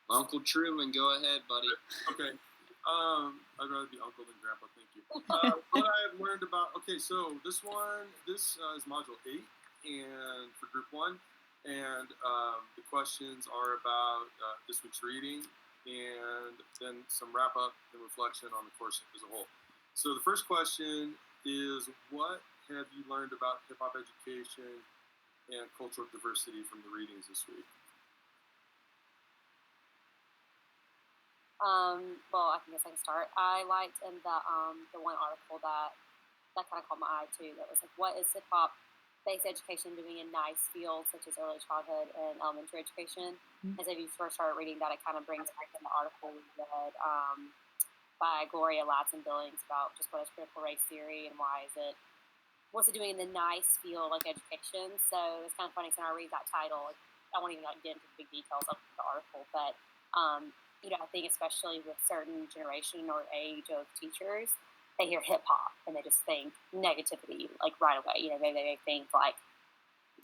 Uncle Truman, go ahead, buddy. Okay. I'd rather be uncle than grandpa. Thank you. What I have learned about. Okay, so this is module 8, and for group 1, and the questions are about this week's reading, and then some wrap up and reflection on the course as a whole. So the first question is, what have you learned about hip hop education and cultural diversity from the readings this week? Well, I guess I can start. I liked in the one article that kind of caught my eye too. That was like, what is hip hop based education doing in nice fields such as early childhood and elementary education? Mm-hmm. As if you first started reading that, it kind of brings back in the article we read by Gloria Ladson-Billings about just what is critical race theory and what's it doing in the nice field like education. So it's kind of funny. So when I read that title, I won't even get into the big details of the article, but I think especially with certain generation or age of teachers, they hear hip hop and they just think negativity like right away. They may think like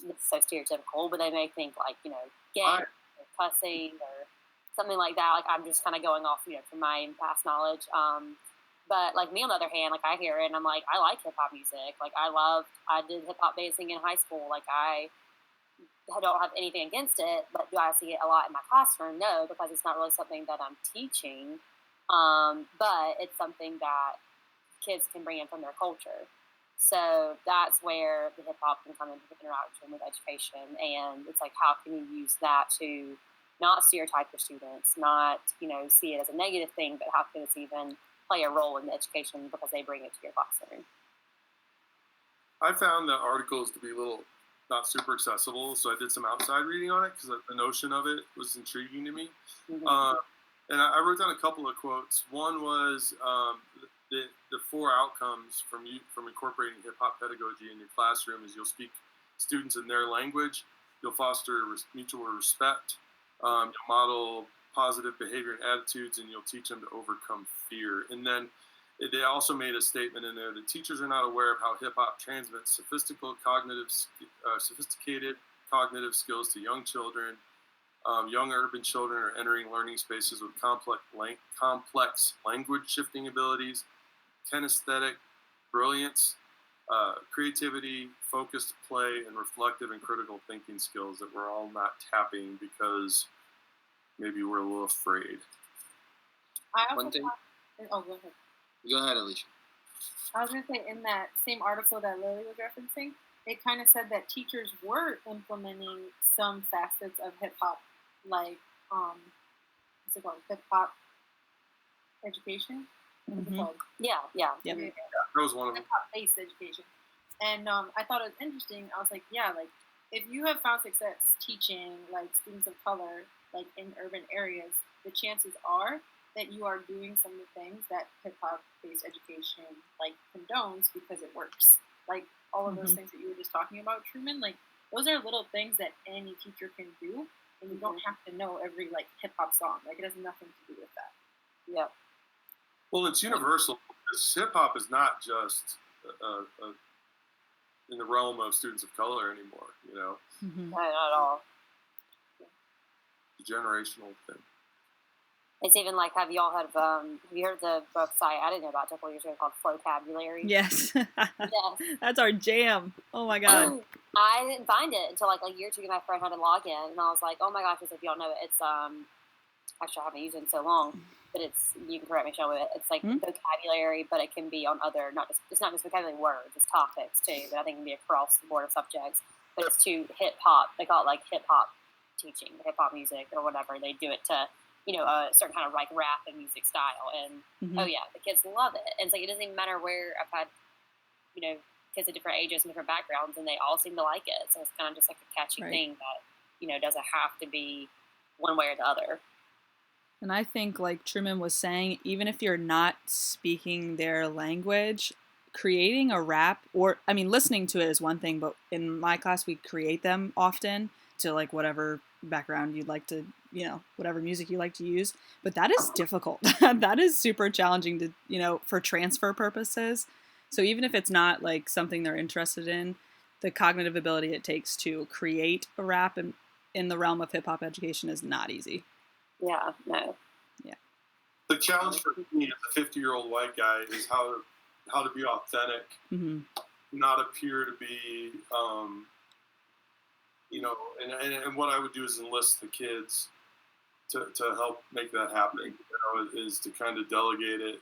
it's so stereotypical, but they may think like gay or cussing or something like that. Like I'm just kind of going off from my past knowledge. But like me on the other hand, like I hear it and I'm like I like hip hop music. Like I did hip hop dancing in high school. Like I don't have anything against it, but do I see it a lot in my classroom? No, because it's not really something that I'm teaching. But it's something that kids can bring in from their culture. So that's where the hip hop can come into the interaction with education. And it's like, how can you use that to not stereotype your students, not, see it as a negative thing, but how can it even play a role in the education because they bring it to your classroom? I found the articles to be a little not super accessible, so I did some outside reading on it because the notion of it was intriguing to me. Mm-hmm. And I wrote down a couple of quotes. One was the 4 outcomes from incorporating hip hop pedagogy in your classroom is you'll speak students in their language, you'll foster mutual respect, you'll model positive behavior and attitudes, and you'll teach them to overcome fear. And then they also made a statement in there that teachers are not aware of how hip-hop transmits sophisticated cognitive skills to young children. Young urban children are entering learning spaces with complex language shifting abilities, kinesthetic brilliance, creativity, focused play, and reflective and critical thinking skills that we're all not tapping because maybe we're a little afraid. Go ahead. Go ahead, Alicia. I was going to say, in that same article that Lily was referencing, it kind of said that teachers were implementing some facets of hip-hop, like, what's it called, hip-hop education? Mm-hmm. Yeah. That was one of them. Hip-hop-based education. And I thought it was interesting. I was like, yeah, like, if you have found success teaching, like, students of color, like, in urban areas, the chances are that you are doing some of the things that hip-hop based education like condones because it works. Like all of those things that you were just talking about, Truman, like those are little things that any teacher can do, and you don't have to know every like hip-hop song. Like it has nothing to do with that. Yeah. Well, it's universal because hip-hop is not just in the realm of students of color anymore, Not at all. It's a generational thing. It's even like, have you heard the book site I didn't know about a couple years ago called Flocabulary? Yes. Yes. That's our jam. Oh my God. I didn't find it until like a year or two ago. My friend had to log in, and I was like, oh my gosh, if you don't know it, it's actually I haven't used it in so long, but you can correct me, show it. It's like vocabulary, but it can be on other it's not just vocabulary words, it's topics too. But I think it can be across the board of subjects. But it's to hip hop. They call it like hip hop teaching, hip hop music or whatever. They do it to a certain kind of like rap and music style. And oh yeah, the kids love it. And it's like, it doesn't even matter where I've had, kids of different ages and different backgrounds, and they all seem to like it. So it's kind of just like a catchy thing that, doesn't have to be one way or the other. And I think like Truman was saying, even if you're not speaking their language, creating a rap listening to it is one thing, but in my class, we create them often to like whatever background you'd like to, whatever music you like to use. But that is difficult. That is super challenging to, for transfer purposes. So even if it's not like something they're interested in, the cognitive ability it takes to create a rap in the realm of hip hop education is not easy. Yeah, no. The challenge for me as a 50-year-old white guy is how to be authentic, Mm-hmm. not appear to be, and what I would do is enlist the kids to help make that happen. Is to kind of delegate it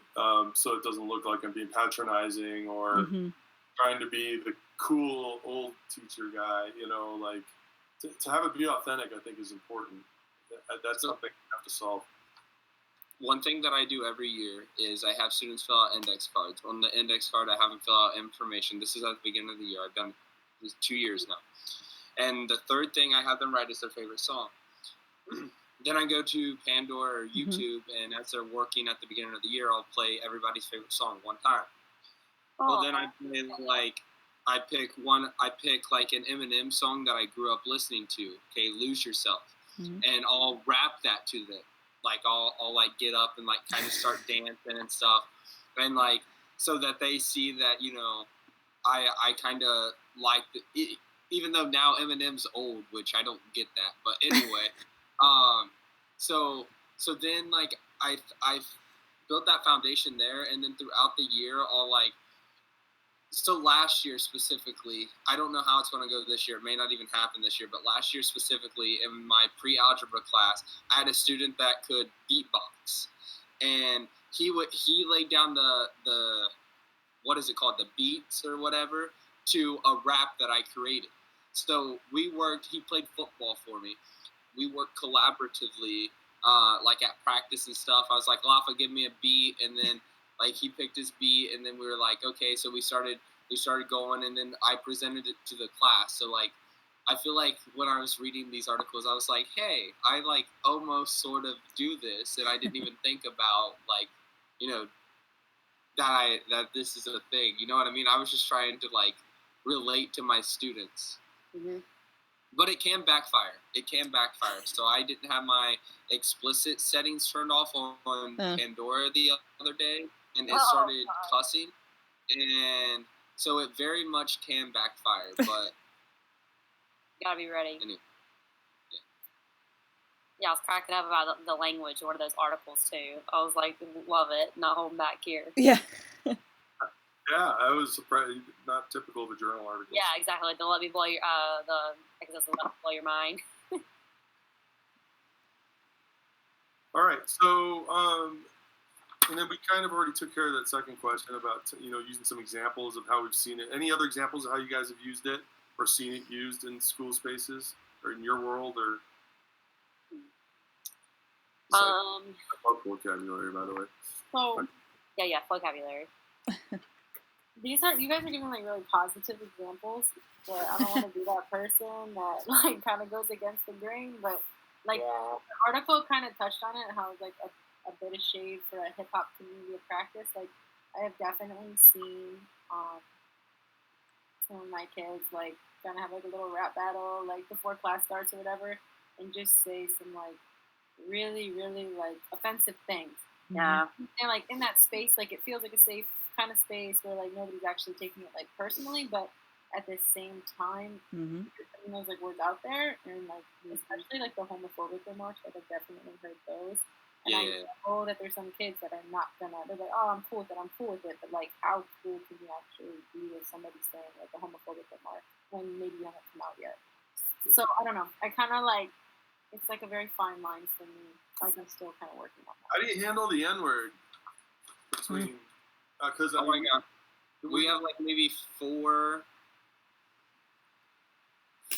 so it doesn't look like I'm being patronizing or Mm-hmm. trying to be the cool old teacher guy. Like to have it be authentic, I think is important. That's something you have to solve. One thing that I do every year is I have students fill out index cards. On the index card, I have them fill out information. This is at the beginning of the year. I've done this 2 years now. And the third thing I have them write is their favorite song. Then I go to Pandora or YouTube, and as they're working at the beginning of the year, I'll play everybody's favorite song one time. Well, then I play I pick like an Eminem song that I grew up listening to. Okay, Lose Yourself, and I'll rap that to them. Like I'll like get up and like kind of start dancing and stuff, and like so that they see that I kind of like even though now Eminem's old, which I don't get that, but anyway, so then like I've built that foundation there, and then throughout the year I'll like. So last year specifically, I don't know how it's going to go this year. It may not even happen this year, but last year specifically in my pre-algebra class, I had a student that could beatbox, and he laid down the what is it called, the beats or whatever, to a rap that I created. So we worked. He played football for me. We worked collaboratively, like at practice and stuff. I was like, Lafa, give me a beat, and then. Like he picked his beat, and then we were like, okay. So we started going, and then I presented it to the class. So like, I feel like when I was reading these articles, I was like, hey, I like almost sort of do this, and I didn't even think about like, that this is a thing. You know what I mean? I was just trying to like relate to my students. Mm-hmm. But it can backfire. So I didn't have my explicit settings turned off on Pandora the other day, and it started cussing, and so it very much can backfire. But you gotta be ready. Anyway, yeah, I was cracking up about the language in one of those articles too. I was like, love it, not holding back here. Yeah. Yeah, I was surprised. Not typical of a journal article. Yeah, exactly. Don't let me blow your blow your mind. All right, so and then we kind of already took care of that second question about using some examples of how we've seen it. Any other examples of how you guys have used it or seen it used in school spaces or in your world or? Vocabulary, by the way. So yeah, vocabulary. You guys are giving like really positive examples, but I don't want to be that person that like kind of goes against the grain. But like the article kind of touched on it, how it's like a bit of shade for a hip hop community of practice. Like I have definitely seen some of my kids like kind of have like a little rap battle like before class starts or whatever, and just say some like really really like offensive things. Yeah. And like in that space, like it feels like a safe kind of space where like nobody's actually taking it like personally, but at the same time, putting those like words out there, and like especially like the homophobic remarks, like I've definitely heard those. And I know that there's some kids that are not gonna. They're like, oh, I'm cool with it, but like, how cool can you actually be with somebody saying like a homophobic remark when maybe you haven't come out yet? So I don't know. I kind of like. It's like a very fine line for me. Like I'm still kind of working on that. How do you handle the N-word? Between, because oh my god, we have like maybe four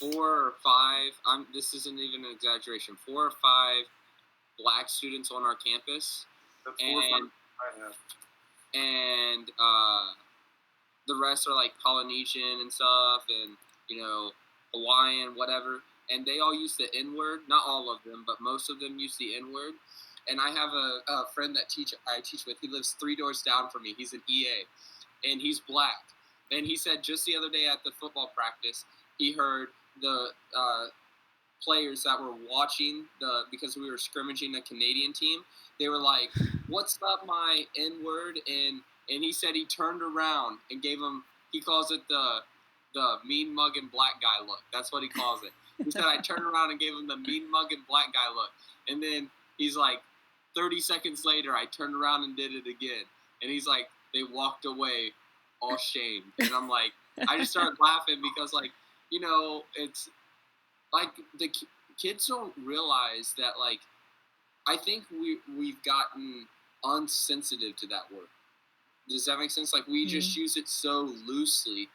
or five. This isn't even an exaggeration. 4 or 5 black students on our campus, That's 4 or 5 I have. And the rest are like Polynesian and stuff, and Hawaiian, whatever. And they all use the N-word. Not all of them, but most of them use the N-word. And I have a friend that I teach with. He lives 3 doors down from me. He's an EA, and he's black. And he said just the other day at the football practice, he heard the players that were watching because we were scrimmaging a Canadian team. They were like, "What's up, my N-word?" And he said he turned around and gave him. He calls it the mean mugging black guy look. That's what he calls it. He said I turned around and gave him the mean mugging black guy look. And then he's like, 30 seconds later, I turned around and did it again. And he's like, they walked away all shamed. And I'm like, I just started laughing because, like, you know, it's like the kids don't realize that, like, I think we've gotten unsensitive to that word. Does that make sense? Like, we just use it so loosely.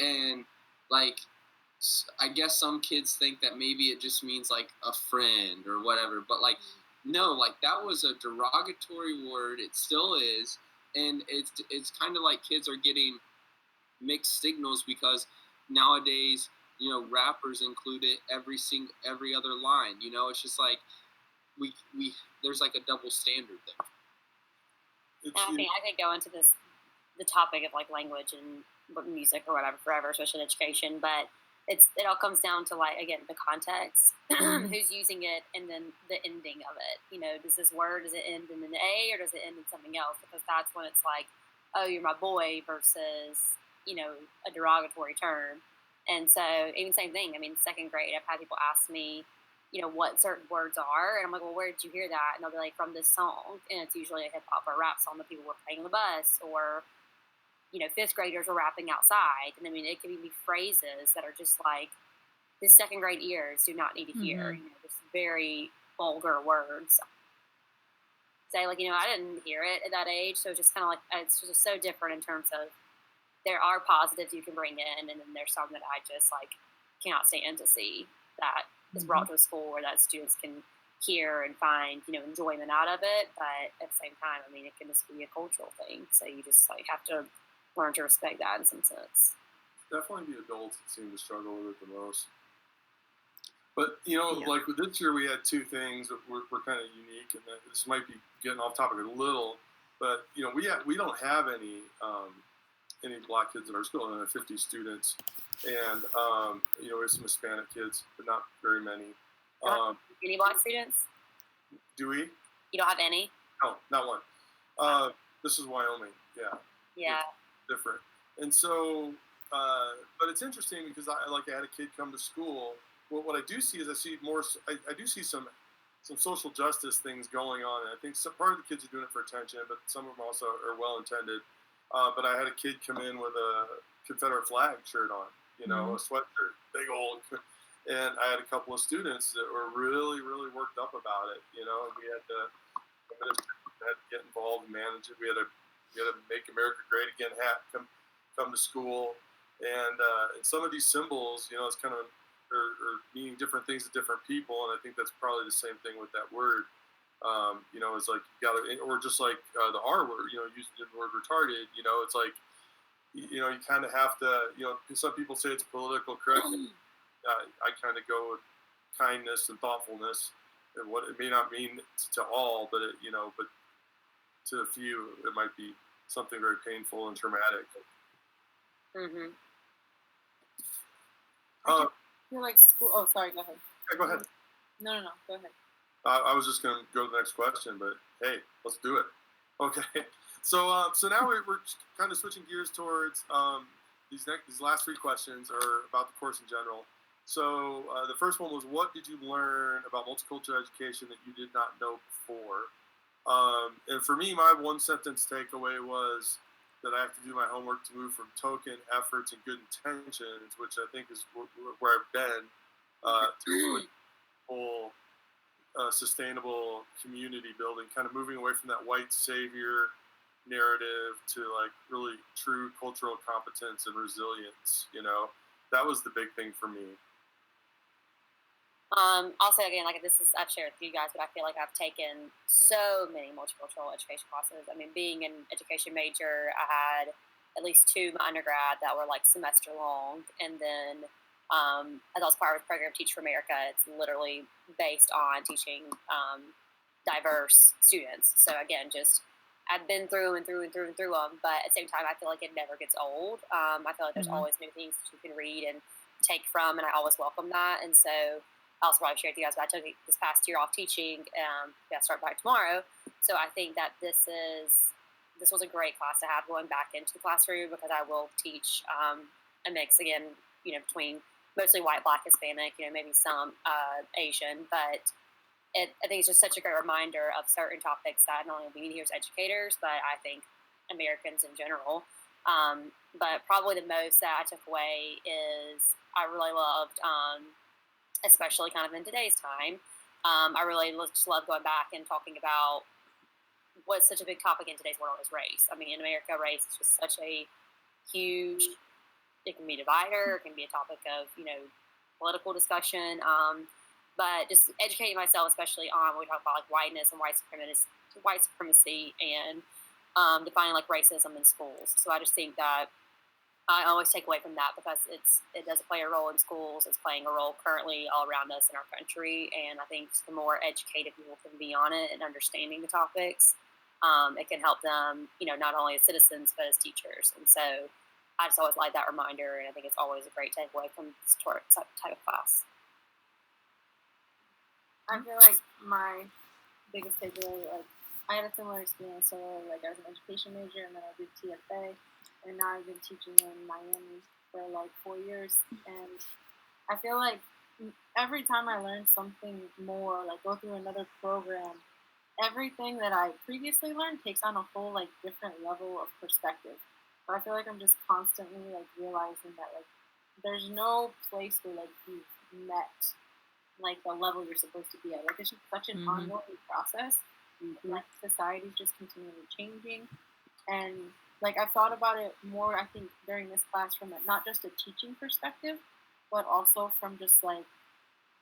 And, like, I guess some kids think that maybe it just means, like, a friend or whatever. But, like, no, like, that was a derogatory word. It still is. And it's kind of like kids are getting mixed signals because nowadays, you know, rappers include it every other line. You know, it's just like we there's like a double standard there. And I think I could go into the topic of like language and music or whatever forever, especially in education, but it all comes down to, like, again, the context, who's using it, and then the ending of it. You know, does this word, does it end in an A or does it end in something else? Because that's when it's like, oh, you're my boy versus, you know, a derogatory term. And so even same thing. I mean, second grade, I've had people ask me, you know, what certain words are, and I'm like, well, where did you hear that? And they'll be like, from this song, and it's usually a hip hop or a rap song that people were playing on the bus, or, you know, fifth graders are rapping outside. And I mean, it could be phrases that are just like, the second grade ears do not need to hear, you know, just very vulgar words. Say, like, you know, I didn't hear it at that age, so it's just kind of like, it's just so different in terms of, there are positives you can bring in, and then there's some that I just, like, cannot stand to see that is brought to a school where that students can hear and find, you know, enjoyment out of it. But at the same time, I mean, it can just be a cultural thing, so you just, like, have to learn to respect that in some sense. Definitely the adults that seem to struggle with it the most. But, you know, like with this year, we had two things that were kind of unique, and this might be getting off topic a little, but, you know, we don't have any black kids at our school, and 50 students, and you know, we have some Hispanic kids, but not very many. Any black students? Do we? You don't have any? No, not one. This is Wyoming. Yeah. It's different, and so, but it's interesting because I had a kid come to school. Well, what I do see is I do see some social justice things going on, and I think part of the kids are doing it for attention, but some of them also are well intended. But I had a kid come in with a Confederate flag shirt on, you know, a sweatshirt, big old, and I had a couple of students that were really, really worked up about it, you know, and we had to get involved and manage it. We had to Make America Great Again hat come to school, and some of these symbols, you know, it's kind of are meaning different things to different people, and I think that's probably the same thing with that word. You know, it's like you gotta, or just like the R word, you know, using the word retarded, you know, it's like, you know, you kind of have to, you know, some people say it's political correct. I kind of go with kindness and thoughtfulness, and what it may not mean to all, but it, you know, but to a few, it might be something very painful and traumatic. You're like school. Oh, sorry. Go ahead. Yeah, go ahead. No. Go ahead. I was just going to go to the next question, but hey, let's do it. Okay. So now we're kind of switching gears towards these last three questions are about the course in general. So the first one was, what did you learn about multicultural education that you did not know before? And for me, my one sentence takeaway was that I have to do my homework to move from token efforts and good intentions, which I think is where I've been, to really full sustainable community building, kind of moving away from that white savior narrative to like really true cultural competence and resilience. You know, that was the big thing for me. I'll say again, like I've shared with you guys, but I feel like I've taken so many multicultural education classes. I mean, being an education major, I had at least two my undergrad that were like semester long, and then as I was part of the program Teach for America, it's literally based on teaching diverse students. So again, just I've been through and through them, but at the same time, I feel like it never gets old. I feel like there's always new things that you can read and take from, and I always welcome that. And so I also probably shared with you guys, but I took this past year off teaching. I start back tomorrow. So I think that this was a great class to have going back into the classroom, because I will teach a mix again, you know, between mostly white, black, Hispanic, you know, maybe some Asian, but I think it's just such a great reminder of certain topics that not only we here as educators, but I think Americans in general. But probably the most that I took away is I really loved, especially kind of in today's time, I really just love going back and talking about what's such a big topic in today's world is race. I mean, in America, race is just such a huge, it can be a divider, it can be a topic of, political discussion. But just educating myself, especially on when we talk about like whiteness and white supremacy and defining like racism in schools. So I just think that I always take away from that because it does play a role in schools. It's playing a role currently all around us in our country, and I think the more educated people can be on it and understanding the topics, it can help them, not only as citizens but as teachers. And so I just always like that reminder, and I think it's always a great takeaway from this type of class. I feel like my biggest takeaway, like I had a similar experience. So like I was an education major, and then I did TFA. And now I've been teaching in Miami for like 4 years, and I feel like every time I learn something more, like go through another program, everything that I previously learned takes on a whole like different level of perspective. But I feel like I'm just constantly like realizing that like there's no place where like you've met like the level you're supposed to be at. Like it's just such an ongoing process. Like society's just continually changing, and like I've thought about it more, I think, during this class from not just a teaching perspective, but also from just like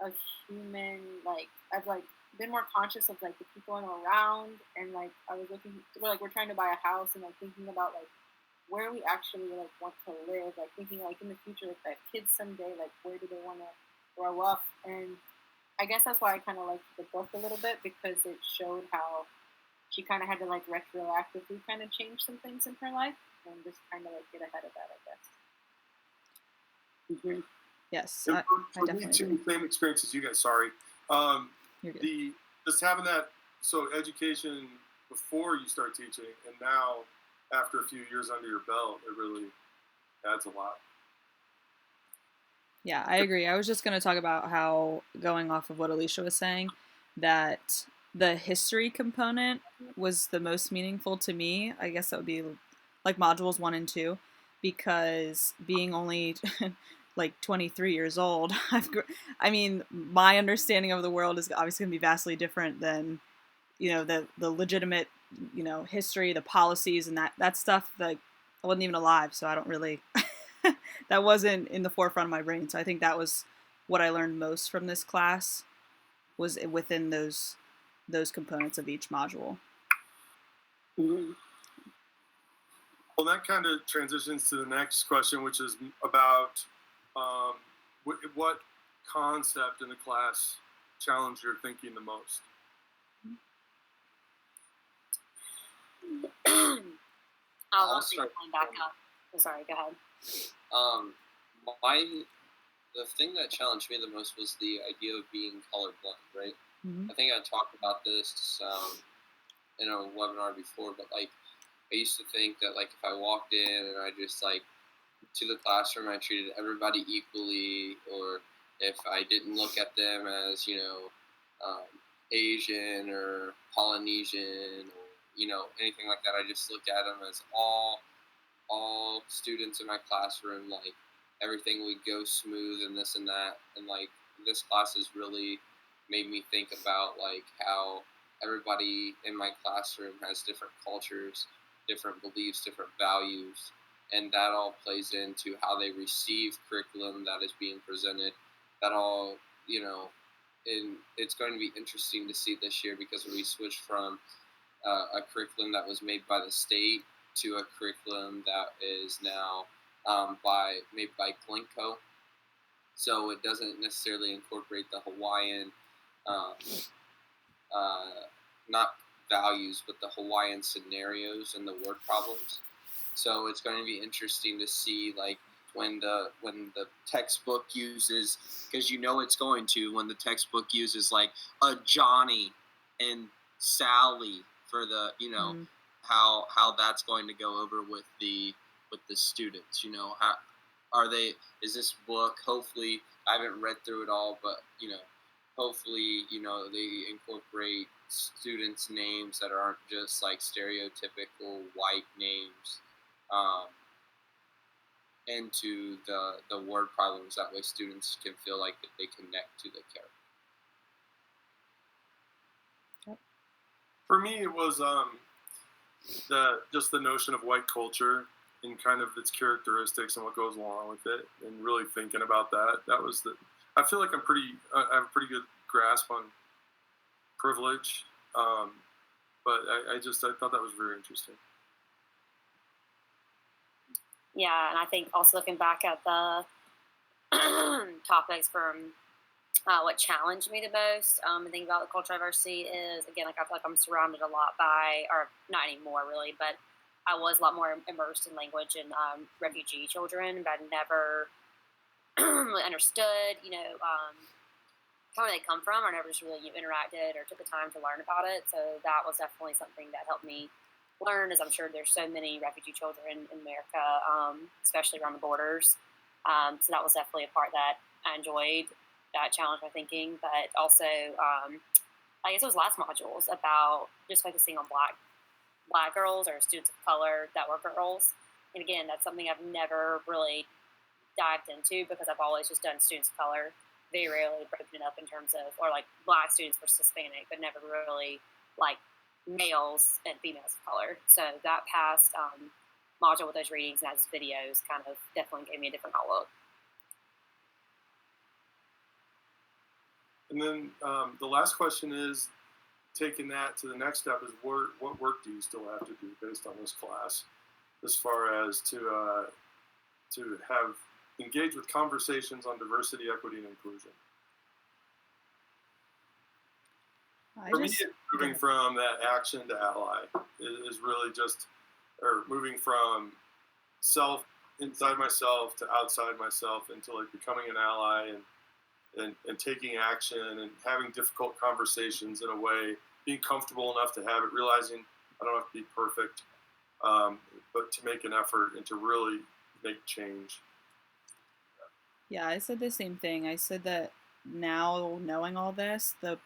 a human, like I've like been more conscious of like the people I'm around, and like I was we're trying to buy a house, and like thinking about like where we actually like want to live, like thinking like in the future, if I have kids someday, like where do they want to grow up? And I guess that's why I kind of liked the book a little bit, because it showed how she kind of had to like retroactively kind of change some things in her life and just kind of like get ahead of that, I guess. Mm-hmm. Yes, I definitely me too. Same experience as you guys. Sorry. Just having that education before you start teaching, and now after a few years under your belt, it really adds a lot. Yeah, I agree. I was just going to talk about how, going off of what Alicia was saying, that the history component was the most meaningful to me. I guess that would be like modules 1 and 2, because being only like 23 years old, my understanding of the world is obviously going to be vastly different than, the legitimate, history, the policies, and that stuff. Like, I wasn't even alive, so I don't really, that wasn't in the forefront of my brain. So I think that was what I learned most from this class, was within those components of each module. Mm-hmm. Well, that kind of transitions to the next question, which is about what concept in the class challenged your thinking the most? I'll start back up. I'm sorry, go ahead. The thing that challenged me the most was the idea of being colorblind, right? Mm-hmm. I think I talked about this in a webinar before, but like I used to think that like if I walked in and I just like to the classroom, I treated everybody equally, or if I didn't look at them as Asian or Polynesian or anything like that, I just looked at them as all students in my classroom, like everything would go smooth and this and that. And like this class has really made me think about like how everybody in my classroom has different cultures, different beliefs, different values, and that all plays into how they receive curriculum that is being presented. That all, and it's going to be interesting to see this year, because we switched from a curriculum that was made by the state to a curriculum that is now made by Glencoe. So it doesn't necessarily incorporate the Hawaiian, not values, but the Hawaiian scenarios and the word problems. So it's going to be interesting to see like when the textbook uses, because it's going to, when the textbook uses like a Johnny and Sally for the how that's going to go over with the students. How is this book, hopefully I haven't read through it all, but hopefully, they incorporate students' names that aren't just like stereotypical white names into the word problems. That way, students can feel like that they connect to the character. For me, it was the notion of white culture and kind of its characteristics and what goes along with it, and really thinking about that. That was I feel like I have a pretty good grasp on privilege, but I thought that was very interesting. Yeah, and I think also looking back at the topics from what challenged me the most, the thing about the cultural diversity is, again, like I feel like I'm surrounded a lot by, or not anymore really, but I was a lot more immersed in language and refugee children, but I never really understood, where they come from, or never just really interacted or took the time to learn about it. So that was definitely something that helped me learn, as I'm sure there's so many refugee children in America, especially around the borders. So that was definitely a part that I enjoyed, that challenged my thinking. But also, I guess it was last modules about just focusing on black girls or students of color that were girls. And again, that's something I've never really dived into because I've always just done students of color, very rarely broken it up in terms of, or like black students versus Hispanic, but never really like males and females of color. So that past module with those readings and those videos kind of definitely gave me a different outlook. And then the last question is, taking that to the next step, is what work do you still have to do based on this class, as far as to have engage with conversations on diversity, equity, and inclusion? For me, moving from that action to ally is really just, or moving from self, inside myself, to outside myself, into like becoming an ally and taking action and having difficult conversations in a way, being comfortable enough to have it, realizing I don't have to be perfect, but to make an effort and to really make change. Yeah, I said the same thing. I said that now, knowing all this, the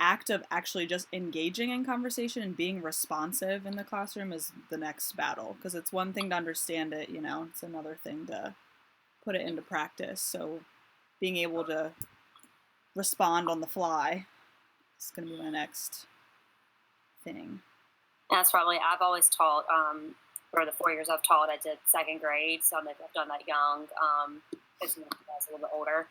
act of actually just engaging in conversation and being responsive in the classroom is the next battle, because it's one thing to understand it, it's another thing to put it into practice. So being able to respond on the fly is going to be my next thing. That's probably, I've always taught, for the 4 years I've taught, I did second grade, so I've done that young, because I was a little bit older.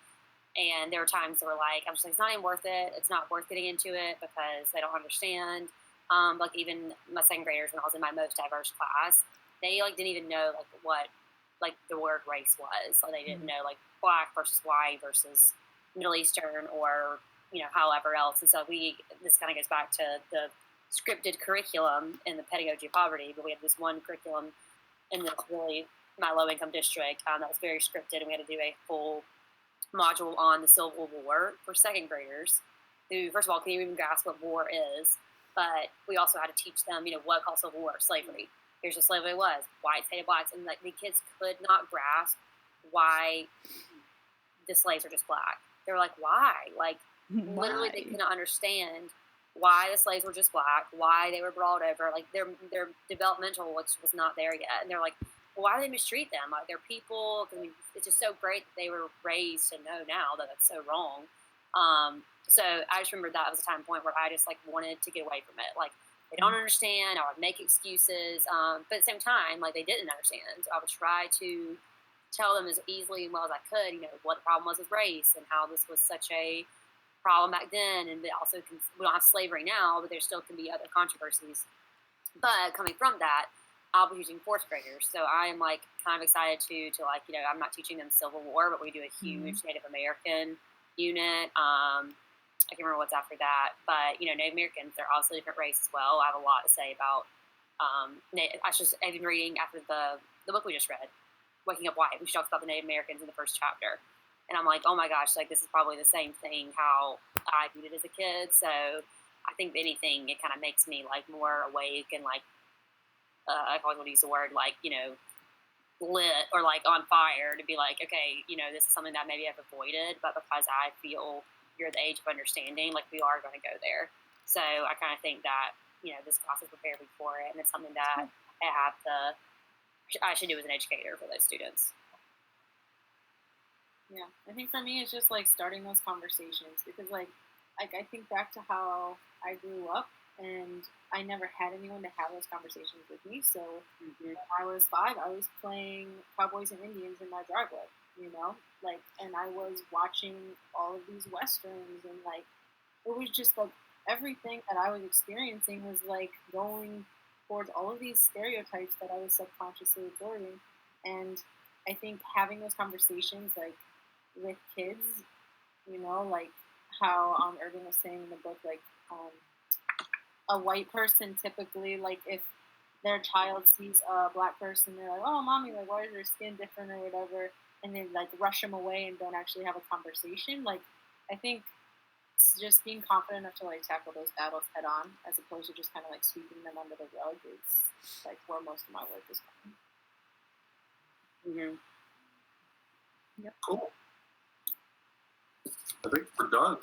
And there were times that were like, I'm just like, it's not even worth it. It's not worth getting into it because they don't understand. Like even my second graders, when I was in my most diverse class, they like didn't even know like what like the word race was. Like they didn't know like black versus white versus Middle Eastern or however else. And so this kind of goes back to the scripted curriculum in the pedagogy of poverty. But we had this one curriculum in this really my low income district that was very scripted, and we had to do a full module on the Civil War for second graders who, first of all, can't even grasp what war is, but we also had to teach them, what called Civil War, slavery. Here's what slavery was. Whites hated blacks, and like the kids could not grasp why the slaves are just black. They were like, why? Like literally they could not understand why the slaves were just black, why they were brought over, like their developmental which was not there yet. And they're like, well, why do they mistreat them? Like they're people. I mean, it's just so great that they were raised to know now that that's so wrong. So I just remember that was a time point where I just like wanted to get away from it. Like they don't understand. I would make excuses, but at the same time, like they didn't understand. So I would try to tell them as easily and well as I could, what the problem was with race and how this was such a problem back then, and also we don't have slavery now, but there still can be other controversies. But coming from that, I'll be using fourth graders, so I am like kind of excited to like I'm not teaching them Civil War, but we do a huge Native American unit. I can't remember what's after that, but Native Americans, they're also a different race as well. I have a lot to say about. I've been reading after the book we just read, Waking Up White, which talks about the Native Americans in the first chapter, and I'm like, oh my gosh, like this is probably the same thing how I viewed it as a kid. So I think if anything, it kind of makes me like more awake and like. I always want to use the word like, lit or like on fire to be like, okay, this is something that maybe I've avoided, but because I feel you're the age of understanding, like we are going to go there. So I kind of think that, this class has prepared me for it, and it's something that I should do as an educator for those students. Yeah, I think for me it's just like starting those conversations, because like I think back to how I grew up, and I never had anyone to have those conversations with me. So when I was 5, I was playing Cowboys and Indians in my driveway, and I was watching all of these westerns, and like it was just like everything that I was experiencing was like going towards all of these stereotypes that I was subconsciously absorbing. And I think having those conversations like with kids, like how Irvin was saying in the book, like a white person typically, like if their child sees a black person, they're like, oh, mommy, like why is your skin different or whatever, and they like rush them away and don't actually have a conversation. Like I think just being confident enough to like tackle those battles head on, as opposed to just kind of like sweeping them under the rug, is like where most of my work is coming. Yep. Cool. I think we're done.